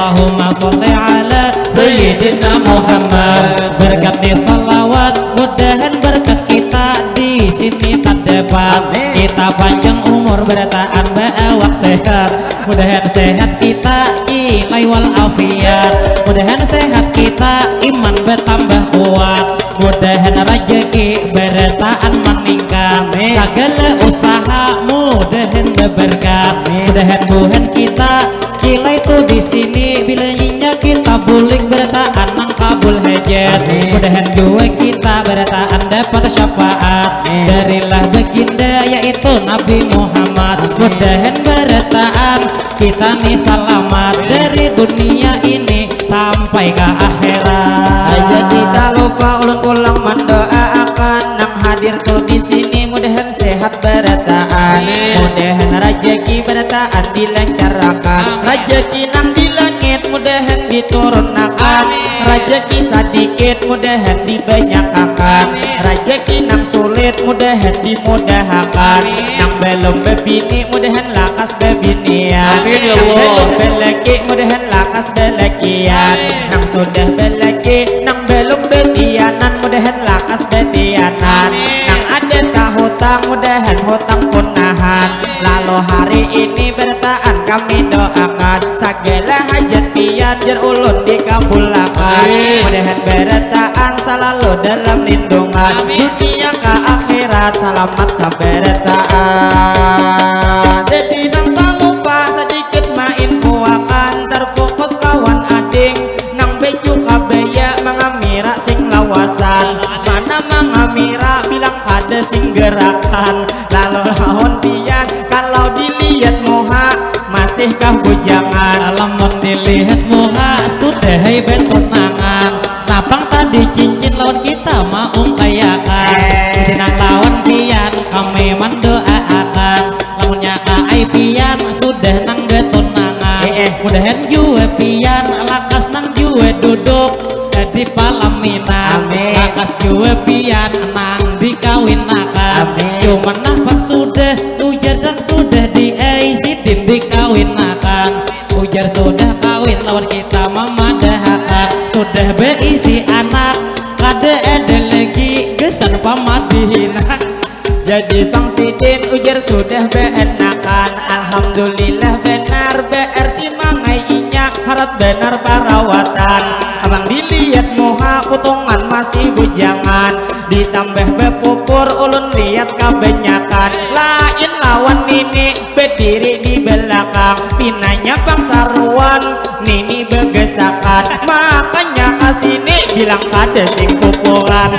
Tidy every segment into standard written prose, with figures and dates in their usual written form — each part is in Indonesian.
Allahumma sholli ala Sayyidina Muhammad. Berkat di salawat, mudahan berkat kita di sini tak dapat. Kita panjang umur bertahan ba'awak sehat. Mudahan sehat kita ilai wal afiat. Mudahan sehat kita iman bertambah kuat. Mudahan rezeki bertahan meningkat. Segala usaha mudahan berberkah. Mudahan Tuhan kita kila itu di sini bila nyinya kita bulik bertahan nang kabul hajat. Mudahan juga kita bertahan dapat syafaat darilah baginda yaitu Nabi Muhammad. Mudahan bertahan kita nih selamat dari dunia ini sampai ke akhirat. Jadi tak lupa ulun ulang mendoakan nang hadir tuh di sini mudahan sehat bertahan. Mudahan rezeki bertahan dilancarkan. Rezeki nang di langit mudahan diturunkan. Rezeki sedikit mudahan dibanyakan. Rezeki nang sulit mudahan dimudahkan. Nang belum bebini mudahan lakas bebinian. Nang belum belaki mudahan lakas belakian. Nang sudah belaki nang belum betianan mudahan lakas betianan. Nang ada hutang mudahan hutang punahan. Lalu hari ini bertahan kami doakan segala hajat pian jar ulun dikabulkan. Mudahan bertahan selalu dalam lindungan dunia ke akhirat selamat sabertahan. Jadi nang tak lupa sedikit main kuakan terfokus kawan ading nang beju kabaya mengamira sing lawasan. Mana mengamira bilang pada sing gerakan. Lalu lawan pian kalau dilihat muha masihkah bujangan. Lamun dilihat muka sudah hebat tunangan. Sabang tadi cincin lawan kita mau kayakan. Nang lawan pian kami mendoakan. Lamunnya kai pian sudah nang betunangan. Mudahan juga pian lakas nang juga duduk di palaminan. Lakas juga pian nang dikawinakan. Cuman nafas sudah ujar dan sudah di sitin dikawinakan. Ujar sudah kawin lawan kita memadahkan. Sudah berisi anak kada ada lagi gesan pamadihina. Jadi Bang Sidin ujar sudah beenakan. Alhamdulillah benar berarti mangai inyak harap benar perawatan. Abang dilihat muha potongan masih bujangan. Ditambah bepupur ulun lihat kebanyakan. Lain lawan nini berdiri di belakang. Pinanya Bang Sarwan nini begesakan. Makanya kasini bilang pada sing pupuran.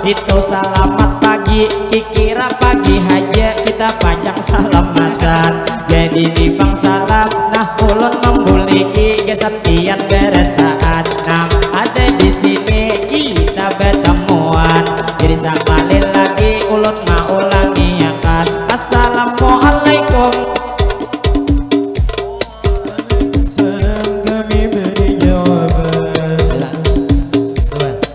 Itu selamat pagi, kikira pagi haja kita panjang salamatan. Jadi di bang salam, nah ulun membuliki kesetian beretaan. Nah ada di sini kita bertemuan. Jadi sekali lagi ulun mau ulangi ya kan. Assalamualaikum. Kami beri jawaban.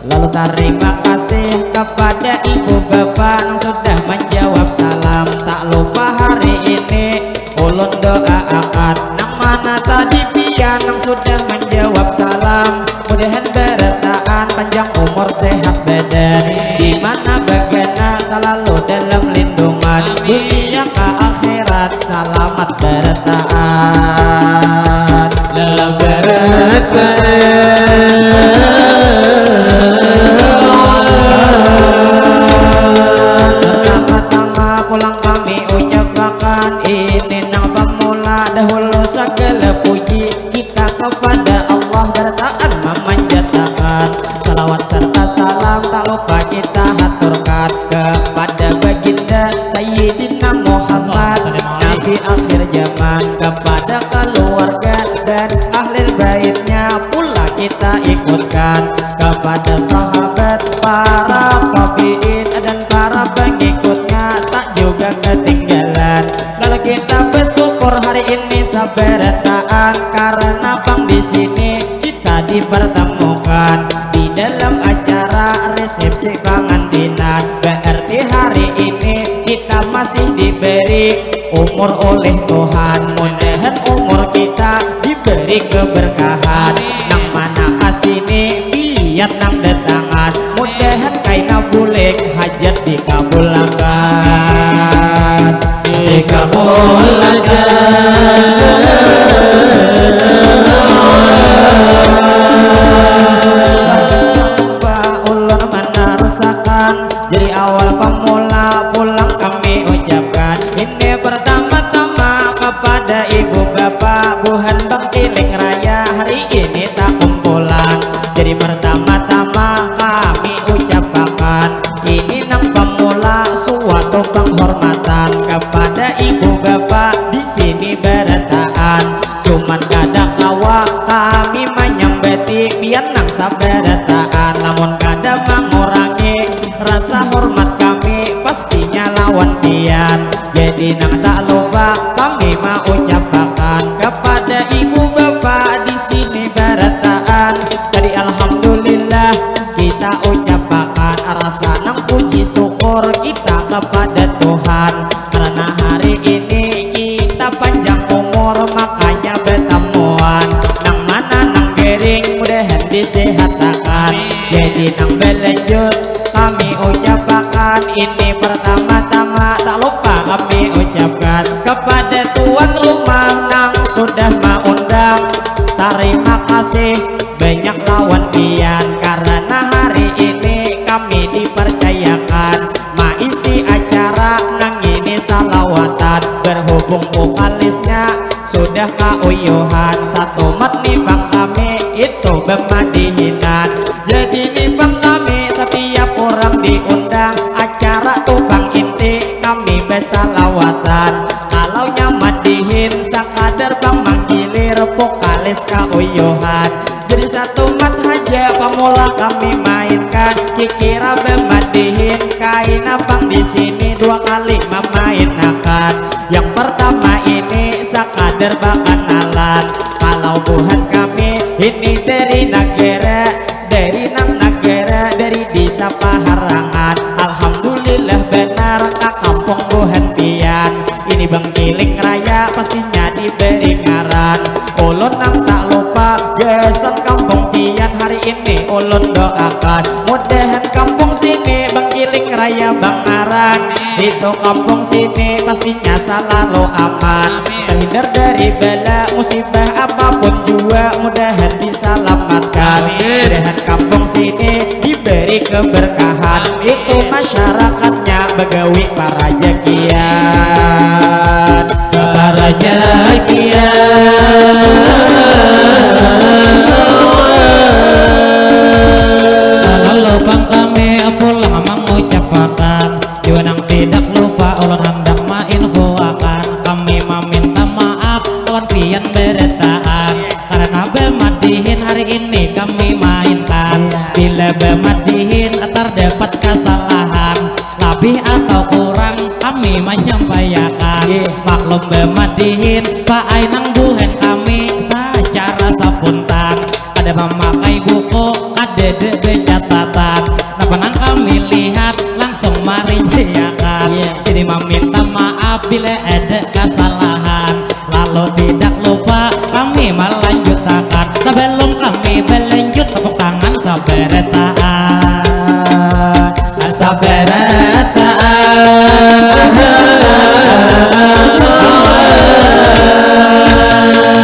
Lalu terima kasih kepada ibu bapak yang sudah menjawab salam. Tak lupa hari ini ulun doakan nang mana tadi pian yang sudah menjawab salam. Mudahan bertahan panjang umur sehat badan, di mana bagana selalu dalam lindungan dunia ke akhirat. Selamat bertahan dalam pulang kami ucapkan ini nang pemula dahulu segala puji kita kepada Allah bertaat memanjatkan salawat serta salam tak lupa kita haturkan kepada baginda Sayyidina Muhammad Nabi akhir zaman, kepada keluarga dan ahli baitnya pula kita ikutkan, kepada sahabat para tabiin dan para pengikutnya tak juga ketinggalan. Lalu kita bersyukur bersyukur hari ini sabarataan karena bang di sini kita dipertemukan di dalam acara resepsi pengantinan. Berarti hari ini kita masih diberi umur oleh Tuhan. Mudahan umur kita diberi keberkahan. Nang mana kasini biar nang datangan. Mudahan kaina bulik hajat dikabulkan. Dikabulkan. Ulun meneruskan jadi awal pemula pulang kami ucapkan ini pertama-tama kepada ibu bapak buhan bang Kiling Raya hari ini tak kumpulan. Jadi pertama-tama kami ucapkan ini nang pemula suatu penghormatan kepada ibu bapak di sini berataan. Cuman kadang kawa kami menyambeti pian nang sabarataan. Lamun kadang mengurangi rasa hormat kami pastinya lawan pian. Jadi nang tak lupa kami mau ucapkan kepada ibu bapak di sini berataan. Jadi alhamdulillah kita ucapkan rasa nang puji syukur kita kepada Tuhan karena hari ini kita panjang umur makanya bertemuan. Nang mana nang gering mudahan disehatkan. Jadi nang berlanjut kami ucapkan ini pertama-tama tak lupa kami ucapkan kepada tuan rumah nang sudah mengundang. Terima kasih banyak lawan pian karena hari ini kami dipercayakan maisi acara nang ini salawatan. Berhubung vokalisnya sudah kauyuhan satu mat nih bang kami itu bermadihinan. Jadi nih bang kami setiap orang diundang acara tuh bang inti kami bersalawatan. Kalau nyamadihin sakadar bang manggilir vokalis kauyuhan. Jadi satu mat aja pemula kami mainkan kikira bermadihin kaina bang di sini dua kali memainkan. Yang pertama ini sakadar bang kenalan kalau buhan kami ini dari negara dari nang negara dari desa Paharangan. Alhamdulillah benar ke kampung buhan pian ini bang Kiling Raya pastinya diberi ngaran. Ulun nang tak lupa gesan kampung pian hari ini ulun doakan mudahan kampung sini bang Kiling Raya bang ngaran itu kampung sini pastinya selalu aman terhindar dari bala musibah apapun juga mudahan diselamatkan. Mudahan kampung sini diberi keberkahan itu masyarakatnya begawi para jakian para jakian. Kalau bang kami pulang mengucapkan juanang tidak lupa ulun hendak menginfoakan kami meminta maaf lawan pian berataan karena bermadihin hari ini kami mainkan. Bila bermadihin terdapat kesalahan lebih atau kurang kami menyampaikan. Maklum bermadihin Pak Ainang buhen kami secara spontan ada memakai buku ada catatan. Nah penang kami lihat langsung merinciakan. Jadi meminta maaf bila ada kesalahan lalu tidak lupa kami melanjutkan. Sebelum kami berlanjut tepuk tangan sabarataan sabarataan.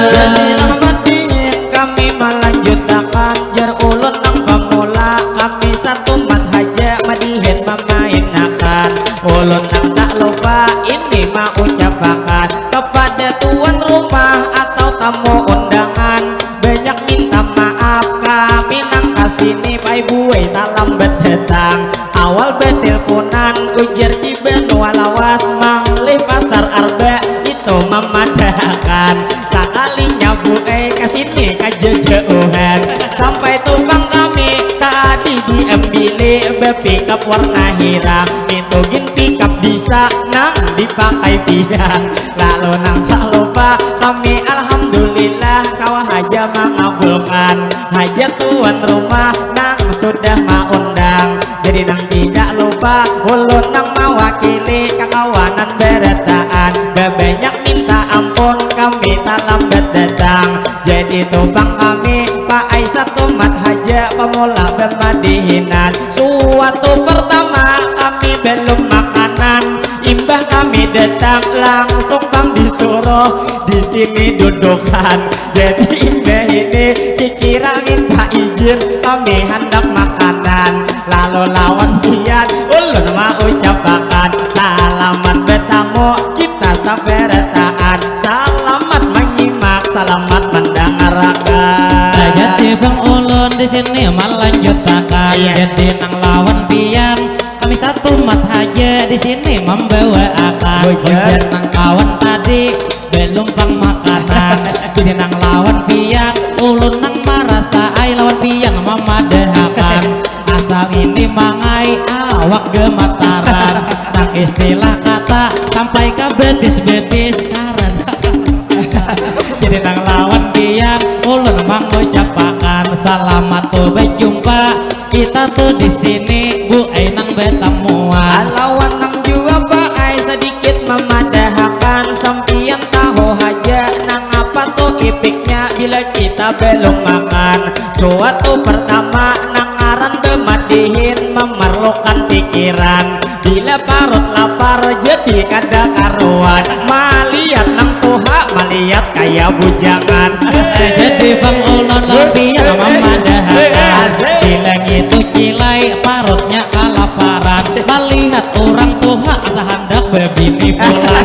Jadi rahmatin kami melanjutkan jar ulun nang pemula kami satu mat haja madihin memainakan. Ulun nang tak lupa ini mau ucapkan kepada tuan rumah atau tamu undangan banyak minta maaf kami nang kasini pai buai talam berdatang awal beteleponan ujar di benua lawas mangli pasar arba itu memadakan sekalinya buai kasini kajejauhan sampai tumpang kami tadi diambil bepikap warna hiram itu gin pikap bisa nang dipakai pian lalu nang tak lupa kami alhamdulillah sawah haja mengabulkan hajat tuan rumah nang sudah mengundang. Jadi nang tidak lupa ulun nang mewakili kekawanan beretaan bebanyak minta ampun kami tak lambat datang. Jadi tumpang kami Pak Aisyah tumat haja pemula bermadihinan. Suatu pertama kami belum makanan imbah kami datang langsung bang disuruh di sini dudukan. Jadi imbah ini dikira minta izin kami hendak makanan. Lalu lawan pian ulun mau ucapakan selamat bertamu kita saberetaan, selamat menyimak selamat mendengarkan. Jadi bang ulun di sini melanjutkan. Jadi nang lawan pian kami satu mat haja di sini membawa akan. Ujar nang kawan tadi belum pang makanan. Jadi nang lawan pian ulun nang merasa ai lawan pian memadahakan. Asal ini mangai awak gemetaran. Nang istilah kata sampai ke betis-betis karena. Jadi nang lawan pian ulun mengucapkan selamat tuh berjumpa kita tuh di sini bu nang bertemuan. Lawan nang jua Pak ai sedikit memadahkan sampian tahu haja nang apa tuh ipiknya bila kita belum makan. Suatu pertama nang ngaran demadihin memerlukan pikiran bila parut lapar jadi kada karuan maliat nang tuha maliat kaya bujangan. Jadi bang ulun lebih memadahakan bila itu cilai parutnya kelaparan melihat orang tuha asa hendak berbini pula.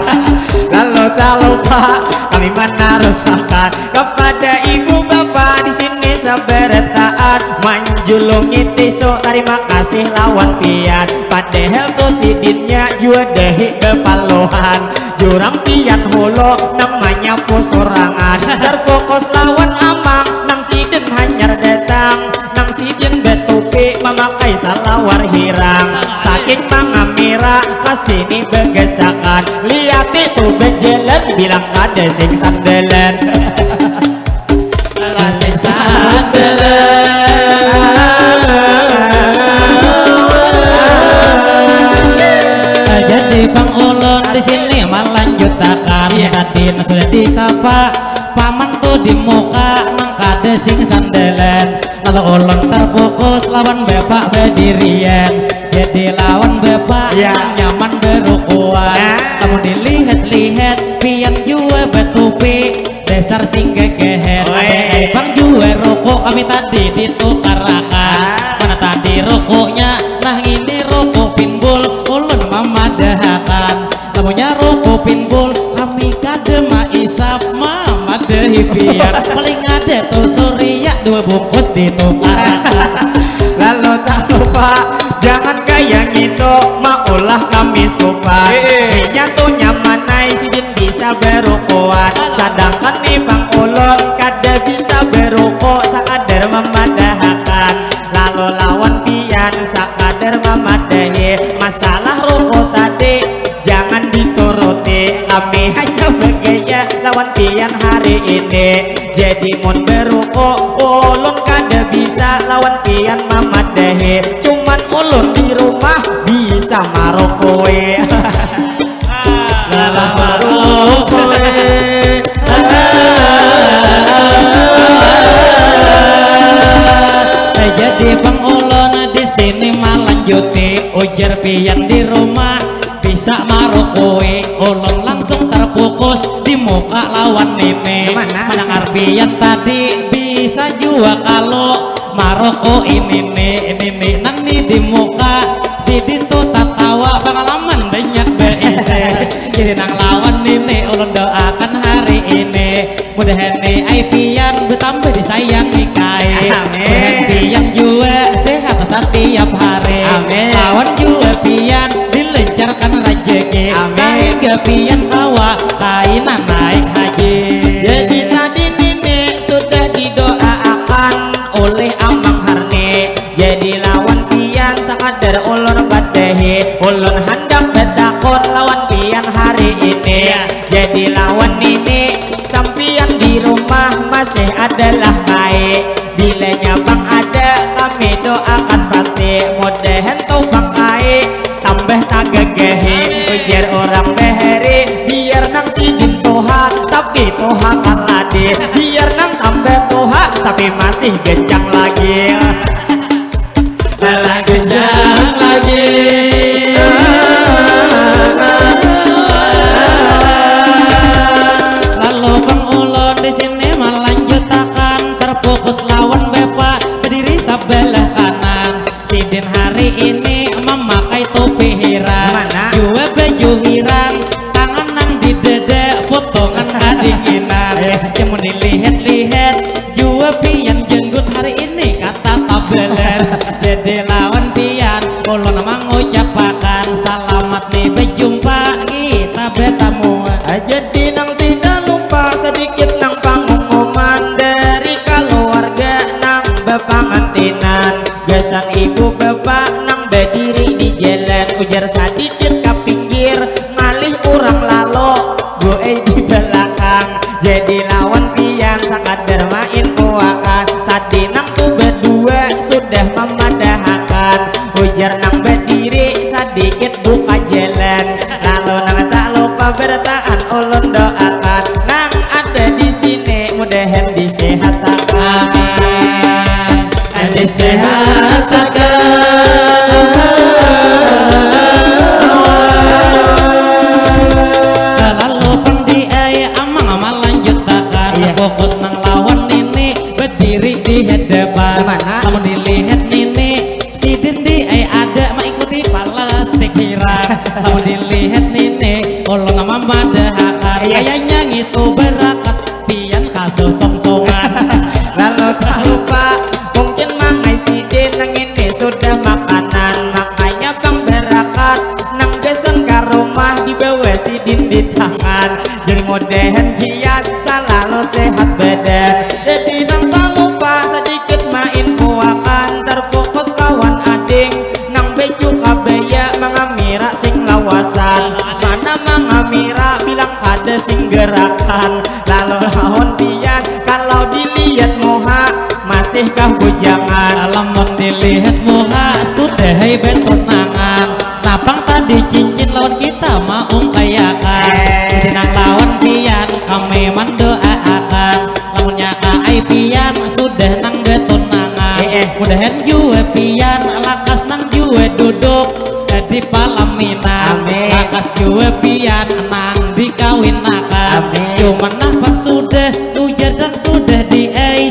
Lalu tak lupa kami menaruh makan kepada ibu bapak di sini saberetaan menjulungi tisu terima kasih lawan pian padahal tuh sidinnya jua dehi kepaluhan jurang pian hulu namanya pusorangan terfokus lawan amang nang sidin hanyar datang nang sidin betupi memakai salawar hirang saking mangamira kasini begesakan lihat itu bejelan bilang kada sing sandelan. Sing Jadi bang ulun di sini melanjutkan tadi sudah disapa paman tuh di muka nang kada sing sandelan. Lalu ulun terfokus lawan bapak berdirian. Jadi lawan bapak nyaman berukuan. Kamu dilihat-lihat pian jua betupi dasar sing gegehet. Bang jua rokok kami tadi ditukarakan. Mana tadi rokoknya nah ini rokok pinbul ulun memadahakan. Namanya rokok pinbul kami kada maisap mamadahi biar paling ada tuh surya 2 bungkus ditukarakan. Lalu tak lupa jangan kayak gitu maulah kami suka nyatunya manai sidin bisa berukuan sedangkan nih bang ulun kada bisa berukuk sakadar memadahakan. Lalu lawan pian sakadar memadahi masalah rukuk tadi jangan dituruti kami hanya bergaya lawan pian hari ini. Jadi mun berukuk ulun kada bisa lawan pian memadahi cuman ulun di rumah bisa marokoe. Lalah marokoe Jadi bang ulun di sini melanjuti ujar pian di rumah bisa marokoe ulun langsung terfokus di muka lawan ini. Mendengar pian tadi bisa jua kalau maroko ini nih nang nih di muka sidin tuh tak tawa pengalaman banyak beise. Jadi nang lawan ini ulun doakan hari ini mudahan nih ai pian bertambah disayangi kai. Mudahan pian juga sehat setiap hari. Lawan juga pian dilancarkan rezeki sehingga pian kawa kainan naik haji. Jadi tadi nenek sudah didoakan oleh Amang Harni. Jadi lawan pian sakadar ulun badahi ulun hendak betakon lawan pian hari ini. Jadi lawan ini sampai toha kalade, biar nang tambah toha tapi masih genjang lagi. Lala genjang lagi. Lalu Bang Ulun di sini melanjutkan terfokus lawan Bapak berdiri sebelah kanan. Sidin hari ini memakai topi hirang, Mana? juga baju hirang, tangan nang di dada potongan adinginan. Cuma dilihat-lihat juga pian jenggut hari ini kata tabelan. Jadi lawan pian ulun mengucapkan selamat nih berjumpa kita bertemu. Jadi nang tidak lupa sedikit nang pengumuman dari keluarga nang bepangantinan. Besan ibu bapak nang berdiri di jalan, ujar sedikit ke pinggir ngalih kurang lalu gue di belakang. Jadi lawan pian sangat bermain kuakan. Tadi nang tuh berdua sudah memadahkan, ujar nang berdiri sedikit buka jalan. Lalu nang tak lupa bertahan ulun doakan nang ada di sini mudahan disehatkan. Disehatkan. Lalu pendi ayah amang lanjutkan fokus nang lawan ini berdiri di hadapan. Mana? Kamu dilihat nini si Dindi ada mengikuti plastik hirang. Kamu dilihat nini ulun nama madahkan kayaknya gitu berakat pian kasus song-songan. Lalu tak lupa mungkin mangai sidin nang ini sudah makanan, makanya bang berakat nang desen ke rumah dibawa sidin di tangan. Jadi mudahan pian selalu sehat badan. Jadi nang tak lupa sedikit main kuakan, terfokus lawan ading nang beju kabaya mengamira sing lawasan. Mana mengamira bilang kada sing gerakan. Lalu lawan pian kalau dilihat moha masihkah bujangan. Lamun dilihat muka sudah hebat tunangan. Napang tadi cincin lawan kita mau kayakan. Nang lawan pian kami mendoakan. Lamunnya kai pian sudah nang betunangan. Mudahan juga pian lakas nang juga duduk di palaminan. Lakas juga pian nang dikawinakan. Cuman nampak sudah ujar dan sudah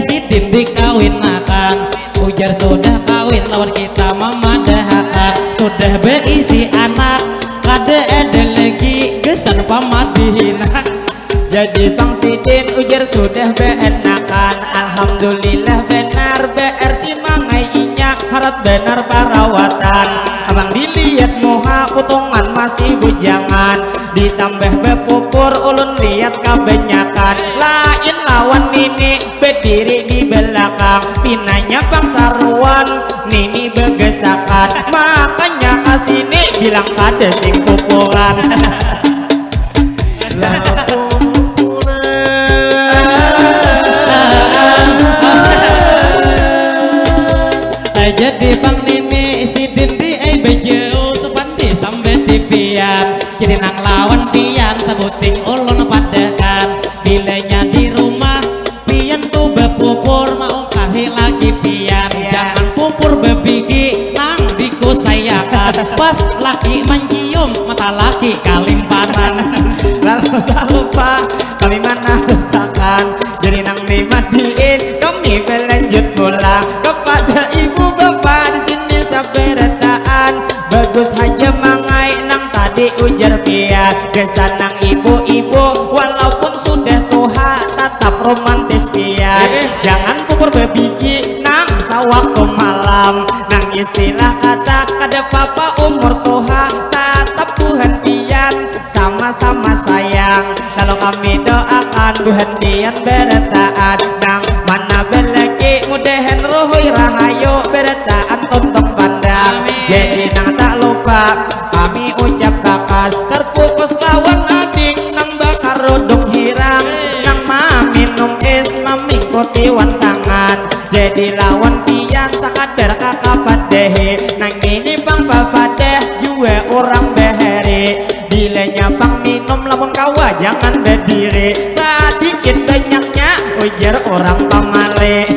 sidin dikawinakan. Ujar sudah kawin lawan kita memadahkan. Sudah berisi anak kada ada lagi gesan pamadihinan. Jadi Bang Sidin ujar sudah beenakan. Alhamdulillah benar berarti mangai inyak harap benar perawatan. Abang dilihat moha potongan masih bujangan, ditambah bepupur ulun lihat kebanyakan. Lain lawan nini berdiri di belakang, pinanya Bang Sarwan nini begesakan. Makanya kasini bilang kada sing pupuran. Jadi Bang Nini si Dindi bejeu sepandi sampai tipian. Jadi nang lawan pian sebuting ulun padakan. Bilanya di rumah pian tuh bepupur mau kasih lagi pian. Jangan pupur bebigi nang dikusayakan. Pas laki mencium mata laki kalimpanan. Lalu tak lupa kami mana usahakan. Jadi nang dimadiin kami berlanjut pulang kepada ibu bapak di sini sampai retaan. Bagus aja mangai nang tadi ujar pian. Kesan nang ibu-ibu walaupun sudah tua tetap romantis pian. Jangan pupur bebigi nang sawaktu malam. Nang istilah kata kada papa umur tua tetap Tuhan pian sama-sama sayang. Lalu kami doakan Tuhan pian bertaat nang mana belaki mudahan ruhui rahayu bertaat untuk pandang. Jadi nang tak lupa kami ucapkan terfokus lawan ading nang bakar rodong hirang nang minum es mengikuti wantangan. Jadi lawan pian sakadar kakak dehe nang ini Bang bapak deh juga orang beheri. Dilenya Bang minum lamun kawa jangan berdiri sedikit banyaknya ujar orang pamale.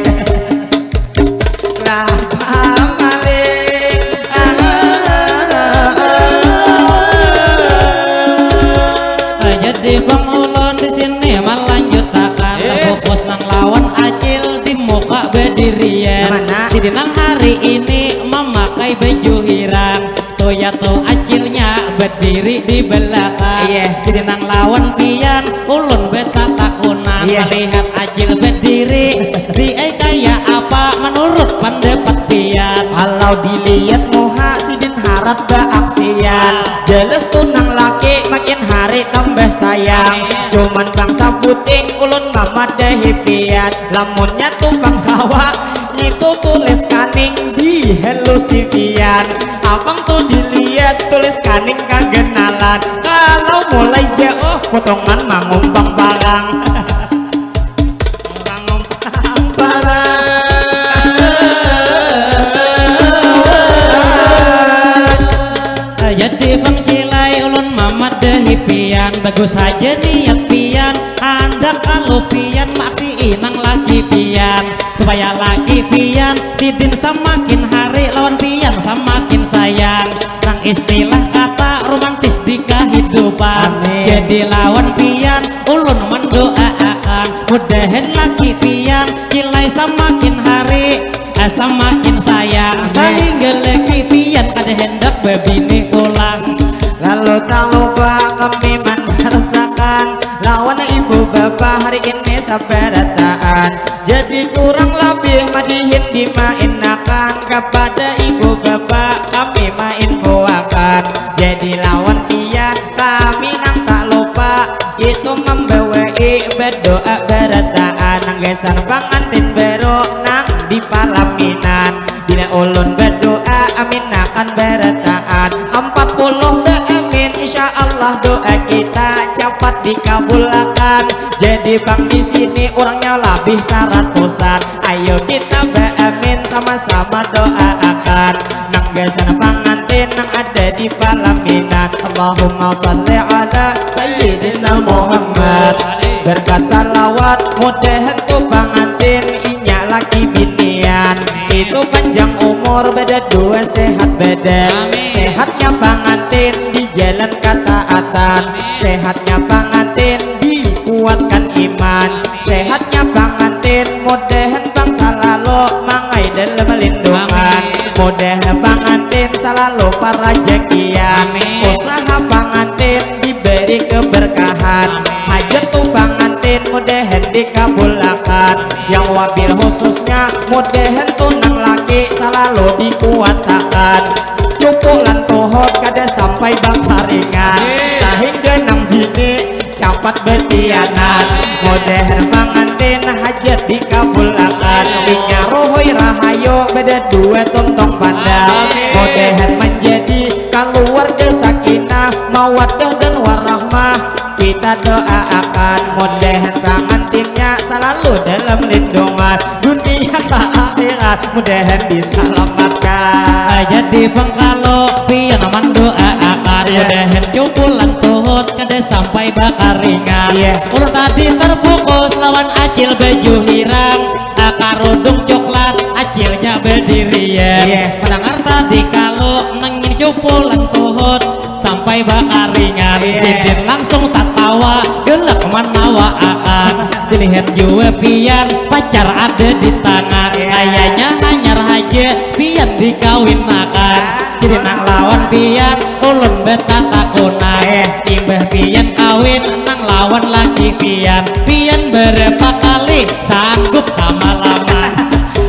Lah pamale jadi bang ulun di sini melanjutakan fokus nang lawan acil di muka berdirian. Mana? Jadi nang hari ini memakai baju hirang tuh ya tuh acilnya berdiri di belakang. Jadi nang lawan pian ulun beta takunan melihat acil berdiri dia kayak apa menurut pendapat pian. Kalau dilihat muha sidin harap beaksian jelas tuh nang laki makin hari tambah sayang. Cuman bangsa puting ulun mama dehipian lamunnya tuh bang kawa itu tulis kaning di hello sivian. Abang tuh dilihat tulis kaning kagenalan kalau mulai jauh potongan mangumpang barang. Mangumpang barang jadi bang cilai ulun mamat dehipian bagus saja niat pian anda kalau pian maksi inang lagi pian supaya lagi pian sidin semakin hari lawan pian semakin sayang nang istilah kata romantis di kehidupan. Jadi lawan pian ulun mendoakan mudahan lagi pian cilai semakin hari semakin sayang sehingga lagi pian kada hendak bebini ulang. Lalu tak lupa kami merasakan lawan ibu bapak hari ini sabarataan. Jadi kurang lebih madihin dimainakan kepada ibu bapak kami main buakan. Jadi lawan pian kami nang tak lupa itu membawai berdoa berataan nanggesan pangantin bero nang di palaminan. Bila ulun berdoa amin akan berataan 40 amin insya Allah doa kita cepat dikabulkan. Jadi bang di sini orangnya lebih 100-an. Ayo kita beramin sama-sama doakan nang gesan pangantin nang ada di palaminan. Allahumma sholli ala sayyidina Muhammad berkat salawat mudahan tuh pangantin inya laki binian itu panjang umur beda dua sehat badan. Sehatnya pangantin di jalan ketaatan, sehatnya pangantin dikuatkan iman, sehatnya pangantin mudahan bang selalu mangai dalam lindungan, mudahan pangantin selalu parajekian, usaha pangantin diberi keberkahan, hajat tuh pangantin mudahan dikabulkan. Yang wabil khususnya mudahan tuh nang laki selalu dikuatkan, cukup lan tuhut kada sampai bang haringan sehingga nang bini cepat bertianan. Mudahan pangantin hajat dikabulkan inya rohoi rahayu beda dua tontong pandang. Mudahan menjadi keluarga sakinah mawaddah dan warahmah. Kita doakan mudahan pangantinnya selalu dalam lindungan dunia ke akhirat mudahan diselamatkan. Jadi bang kalau pian mendoakan mudahan cukulan tuhut kada sampai bakar ringan. Ulun tadi terfokus lawan acil baju hirang karudung coklat acilnya berdirian. Mendengar tadi kalau nengin cukulan tuhut sampai bakar ringan sidin langsung tak tawa gelak menawaan. Dilihat jua pian pacar ada di tangan kayaknya hanyar aja pian dikawinakan. Jadi nang lawan pian ulun beta takunan timbah pian kawin nang lawan lagi pian berapa kali sanggup sama lama.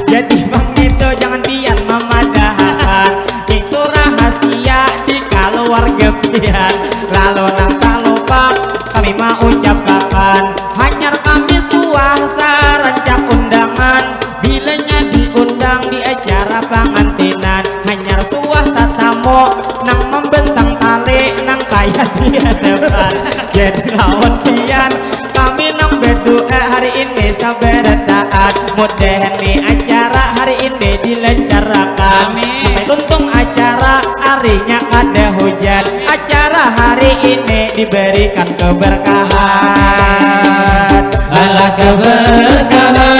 Jadi bang itu jangan pian memadahakan itu rahasia di keluarga pian. Lalu nang tak lupa kami mau ucapkan hanyar kami suasa rancang undangan bilanya diundang di acara pangantinan. Hanyar suah tatamu nang membentang tali nang kaya di hadapan. Jadi lawan pian kami nang berdoa hari ini sabarataan mudahan nih acara hari ini dilancarkan. Sampai tuntung acara harinya ada hujan, acara hari ini diberikan keberkahan. Alah keberkahan.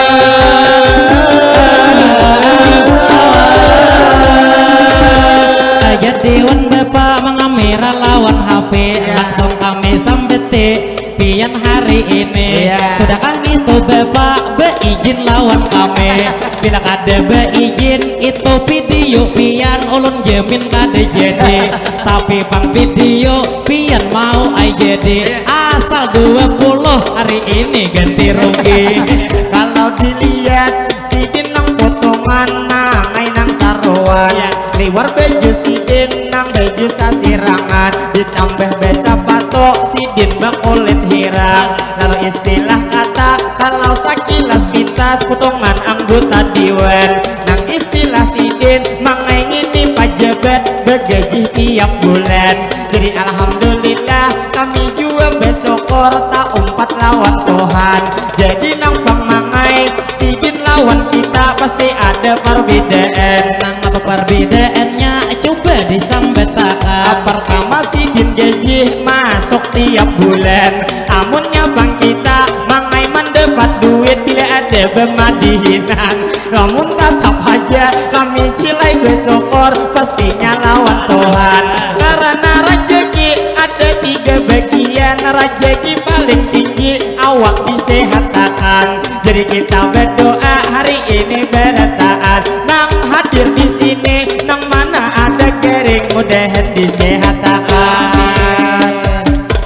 Jadi wan bapak mengamira lawan HP, langsung kami sambete pian hari ini. Sudahkah itu bapak beizin lawan kami? Bila kada beizin itu video pian ulun jamin kada jadi. Tapi pang video pian mau ai jadi. Asal 20 hari ini ganti rugi. Kalau dilihat Sidin nang potongan nangai nang saruan, liwar baju Sidin nang baju sasirangan, ditambah besa patok Sidin bakulit hirang. Lalu istilah kata kalau sakilas pintas potongan anggota dewan, nang istilah Sidin mangai ngini pajabat begaji tiap bulan. Jadi alhamdulillah kami juga besokor tak umpat lawan Tuhan. Jadi nang bang mangai Sidin lawan kita pasti ada perbedaan. Nang apa perbedaannya coba disambetakan. Pertama Sidin gaji masuk tiap bulan, amunnya bang kita mangai mendapat duit bila ada bemadihinan. Namun tetap aja kami cilai besokor pastinya lawan Tuhan. Karena rezeki ada 3 bagian, rezeki paling tinggi awak disehatakan. Jadi kita berdoa hari ini bertaat, nang hadir di sini nang mana ada kering mudahan disehatakan.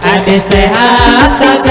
Ada sehatakan.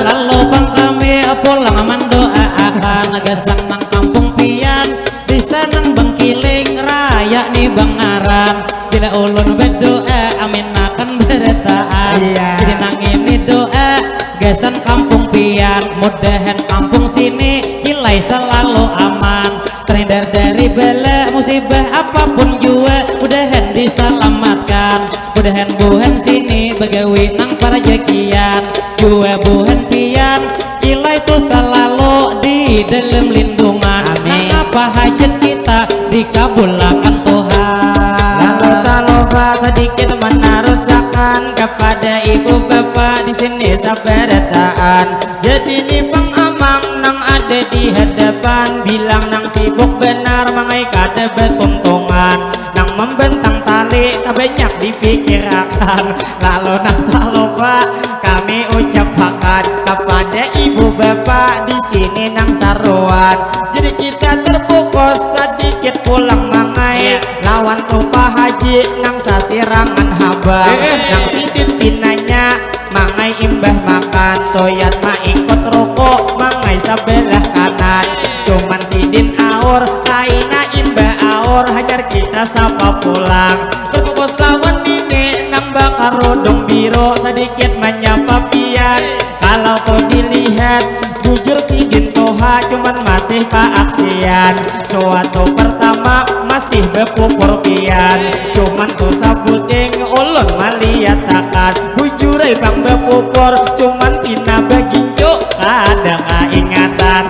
Lalu bang kami pulang mendoa akan gasang nang kampung pian di sanang bangkiling raya nih bang aran. Bila ulun berdoa amin akan bertahan. Jadi nang ini doa gasan kampung pian, mudahan kampung sini kilai selalu aman, terhindar dari bala musibah apapun jua, mudahan diselamatkan. Mudahan buhan sini begawi nang para jakian, jua buhan pian kilai itu selalu di dalam lindungan. Nang apa hajat kita dikabulkan Tuhan. Lalu tak lupa sedikit menarusakan kepada ibu bapak di sini sabarataan. Jadi ni bang amang nang ada di hadapan, bilang nang sibuk benar mangai kada bertuntungan, nang membentang tali tak banyak dipikirkan. Lalu nang tak lupa kami ucapkan kepada ibu bapak di sini nang saruan. Jadi kita terfokus sedikit pulang mangai lawan tumpah haji nang sasirangan haba, nang Sidin pinanya mangai imbah makan, toyat ma ikut rokok mangai sebelah kanan. Cuman Sidin aur kaina imbah aur hajar kita sapa pulang. Terfokus lawan ini nang bakar rodong biru sedikit menyapa pian. Kalau kau dilihat jujur Sidin toha cuman masih paaksian. Suatu pertama masih bepupur pian, cuman tuh sabuting ulun maliatakan. Bujurai bang bepupur cuman tina baginjo ada keingatan.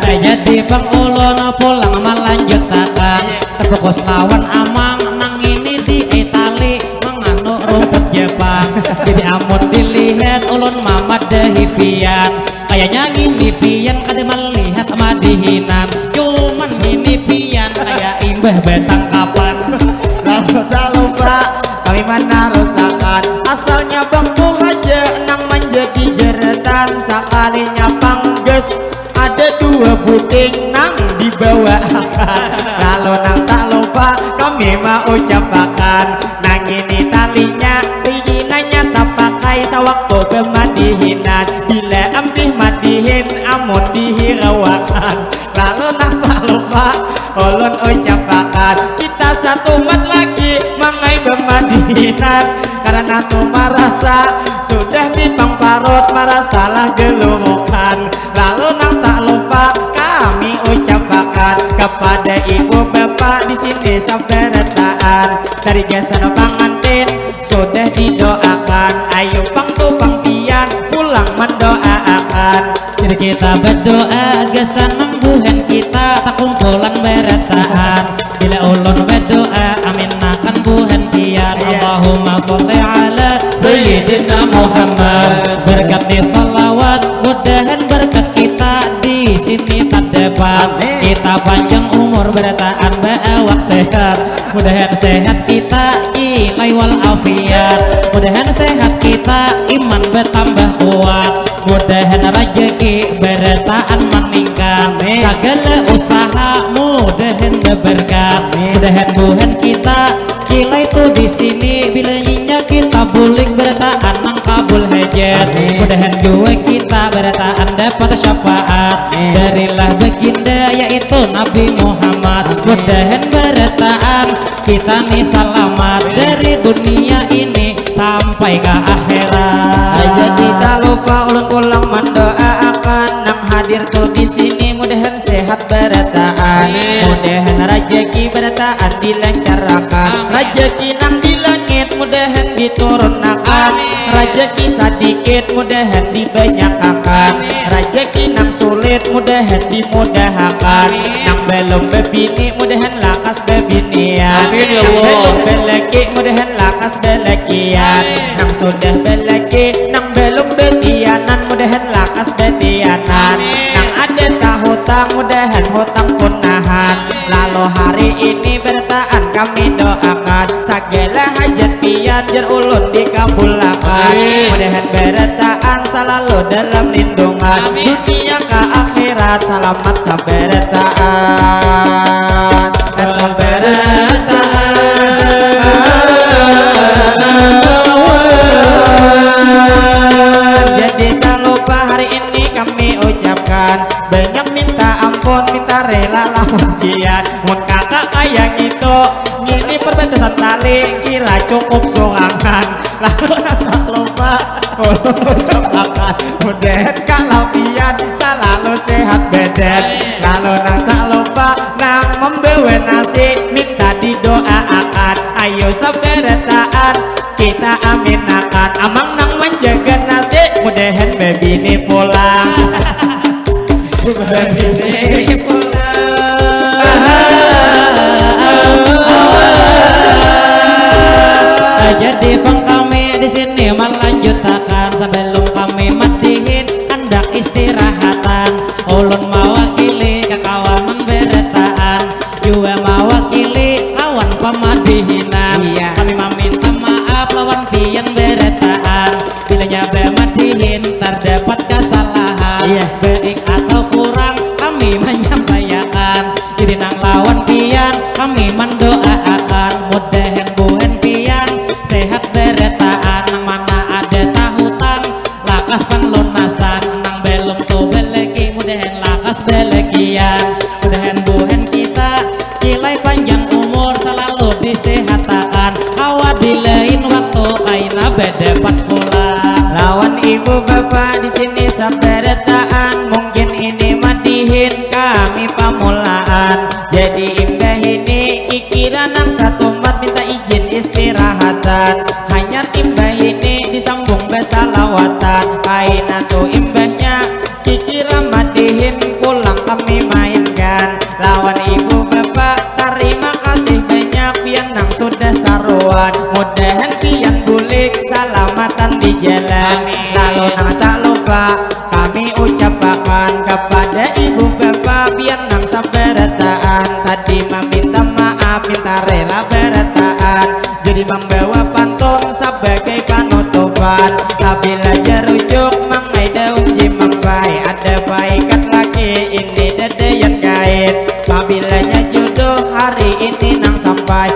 Jadi bang ulun pulang melanjutakan, terfokus lawan amang nang ini di Itali menganu rumput Jepang. Jadi amun dilihat ulun mamat dehipian, kayaknya gini pian kada melihat madihinan, cuman gini pian kayak imbah betang kapan. Lalu tak lupa kami menarusakan asalnya bang aja nang menjadi jeretan. Sekalinya pangges ada 2 buting nang dibawa akan. Lalu nang tak lupa kami mau ucapkan, nang ini talinya piginanya tak pakai sewaktu kemadihinan, bila amdih madihin amun dihirawakan. Lalu nang tak lupa ulun ucapkan kita satu mat lagi mangai bermadihinan, karena tuh merasa sudah di pang parut merasalah gelumukan. Lalu nang tak lupa kami ucapkan kepada ibu bapak di sini sabarataan, dari gasan pangantin sudah didoakan. Ayo pang tu pang pian pulang mendoakan. Jadi kita berdoa gasan mangbuhan kita tak kumpulan berataan. Bila ulun berdoa amin akan buhan pian. Allahumma sholli ala Sayyidina Muhammad. Berkatnya salawat, mudahan berkat kita di sini tak dapat. Kita panjang umur bertahan awak sehat, mudahan sehat kita ilai wal afiat. Mudahan sehat kita iman bertambah kuat, mudahan rezeki bertahan meningkat. Segala usaha mudahan berberkah, mudahan Tuhan kita kila itu di sini bilanya kita bulik bertahan nang kabul hajat. Mudahan juga kita bertahan dapat syafaat darilah baginda yaitu Nabi Muhammad. Mudahan bertahan kita nih selamat dari dunia ini sampai ke akhirat. Jadi tak lupa ulun pulang mendoakan nang hadir tuh di sini mudahan sehat bertahan, mudahan rezeki bertahan dilancarkan, rezeki nang di langit mudahan diturunkan, rezeki sedikit mudahan dibanyakan, rezeki nang sulit mudahan dimudahkan, nang belum bebini mudahan lakas bebinian, nang belum belaki mudahan lakas belakian, nang sudah belaki nang belum betianan mudahan lakas betianan, nang ada hutang mudahan hutang punahan. Lalu hari ini bertahan kami doakan segala hajat pian jar ulun dikabulkan, mudahan bertahan selalu dalam lindungan dunia ke akhirat selamat sabertahan sabertahan. Jadi tak lupa hari ini kami ucapkan banyak minta ampun, minta rela lawan kian. Mun kakak kayak gitu ngini perbatasan tali kira cukup sorangan. Lalu tak lupa untuk ucapkan mudahan kalau pian selalu sehat badan. Lalu tak lupa nang membawa nasi minta didoakan. Ayo sabertaan kita aminakan, amang nang menjaga nasi mudahan baby ini pulang. Baby ini Jadi bang kami di sini melanjutkan sebelum kami matihin hendak istirahatan. Ulun mewakili kekawanan bertahan, juga mewakili kawan pemadihinan. Kami meminta maaf lawan pian bertahan, bilanya bermadihin terdapat kesalahan, baik atau kurang kami menyampaikan. Jadi nang lawan pian kami mendoakan mudahan buhen pian sehat bertahan, nang mana ada tahutan lakas penlunasan, nang belum tuh beleki mudahan lakas belekian. Mudahan buhen kita cilai panjang umur selalu disehatakan, awak di lain waktu kaina berdapat pulang. lawan ibu bapak di sini sabertaan, mungkin ini madihin kami pamulaan. Jadi imbah ini kikiran nang satu mat minta izin istirahatan, hanya imbah ini disambung besalawatan. Kaina tuh imbahnya kikiran madihin pulang kami mainkan. Lawan ibu bapak terima kasih banyak pian nang sudah saruan, mudahan pian bulik salamatan di jalan. Lalu nang tak lupa kami ucapkan kepada ibu bapak pian nang sabertaan, tadi meminta maaf minta rela bertaan, jadi membawa pantun sebagai penutupan. Apabila jerujuk mangai daun jimambai, ada baikat lagi ini dedeyan kait. Apabila jodoh hari ini nang sampai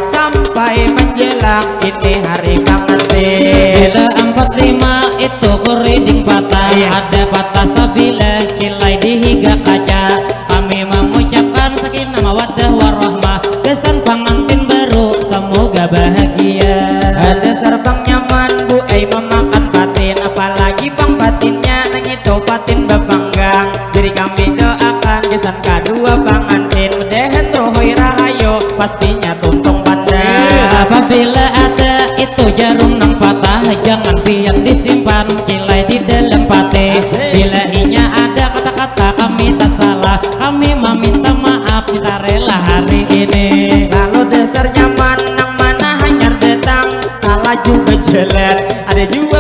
menjelang ini hari pengantin. Bila 45 itu kuriding patah, ada patah sabila kilai dihiga kaca. Kami mengucapkan sakinah mawaddah warahmah, kesan pengantin baru semoga bahagia. Ada serbang nyaman bu memakan batin, apalagi bang batinnya nang itu batin bebanggang. Jadi kami doakan kesan kedua pengantin mudahan rohoi rahayu pastinya tuntung pandang. Apabila ada itu jarum nang patah, jangan pian disimpan cilai di dalam pate. Bila inya ada kata-kata kami tak salah, kami meminta maaf minta rela hari ini. Lalu dasar nyaman nang mana hanya datang kalah juga jalan, ada juga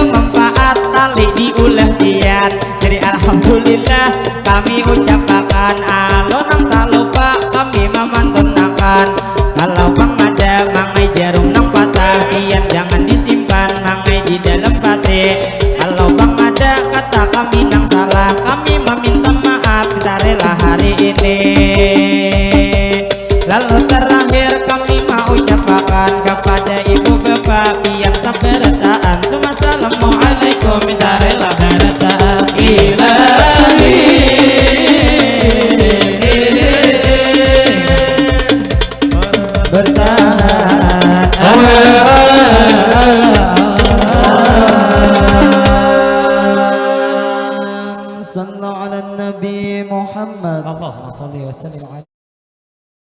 tali diulah tiat. Jadi alhamdulillah kami ucapkan, alonang tak lupa kami memantunakan. Kalau bang ada mangai jarum nang patah, pian jangan disimpan mangai di dalam pati. Kalau bang ada kata kami nang salah, kami meminta maaf, kita rela hari ini. Lalu terakhir kami mau ucapkan kepada ibu bapak yang sabarataan, Assalamualaikum, kita rela barataan ilahi. Bertahan sallallahu ala nabi Muhammad. Allahumma shalli wa sallim